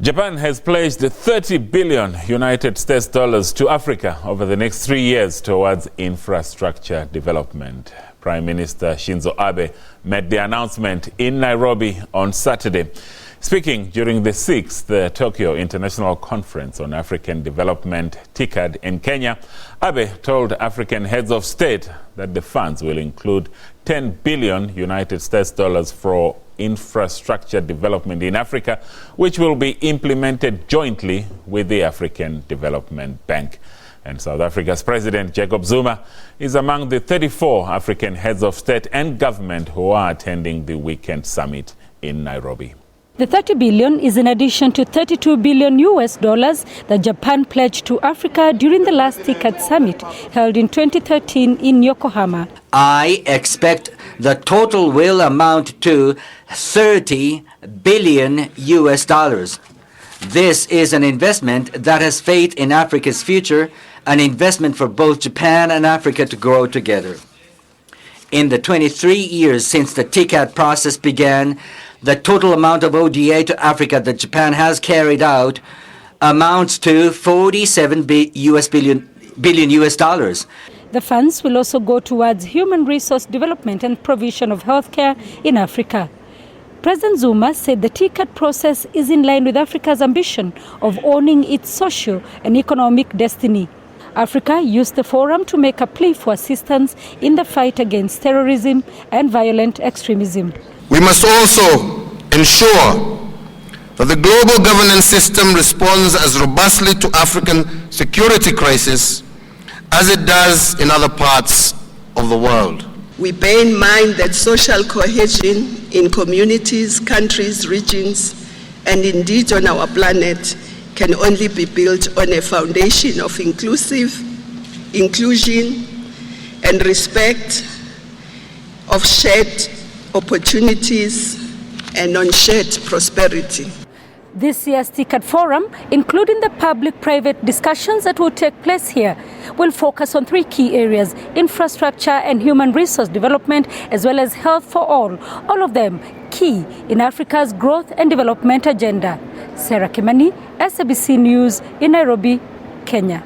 Japan has pledged 30 billion United States dollars to Africa over the next 3 years towards infrastructure development. Prime Minister Shinzo Abe made the announcement in Nairobi on Saturday. Speaking during the 6th Tokyo International Conference on African Development, TICAD, in Kenya, Abe told African heads of state that the funds will include 10 billion United States dollars for infrastructure development in Africa, which will be implemented jointly with the African Development Bank. And South Africa's President Jacob Zuma is among the 34 African heads of state and government who are attending the weekend summit in Nairobi. The 30 billion is in addition to 32 billion US dollars that Japan pledged to Africa during the last TICAD summit held in 2013 in Yokohama. I expect the total will amount to 30 billion US dollars. This is an investment that has faith in Africa's future, an investment for both Japan and Africa to grow together. In the 23 years since the TICAD process began, the total amount of ODA to Africa that Japan has carried out amounts to 47 billion US dollars. The funds will also go towards human resource development and provision of healthcare in Africa. President Zuma said the TICAD process is in line with Africa's ambition of owning its social and economic destiny. Africa used the forum to make a plea for assistance in the fight against terrorism and violent extremism. We must also ensure that the global governance system responds as robustly to African security crisis as it does in other parts of the world. We bear in mind that social cohesion in communities, countries, regions, and indeed on our planet can only be built on a foundation of inclusion and respect, of shared opportunities and on shared prosperity. This year's TICAD Forum, including the public-private discussions that will take place here, will focus on 3 key areas: infrastructure and human resource development, as well as health for all of them key in Africa's growth and development agenda. Sarah Kimani, SABC News in Nairobi, Kenya.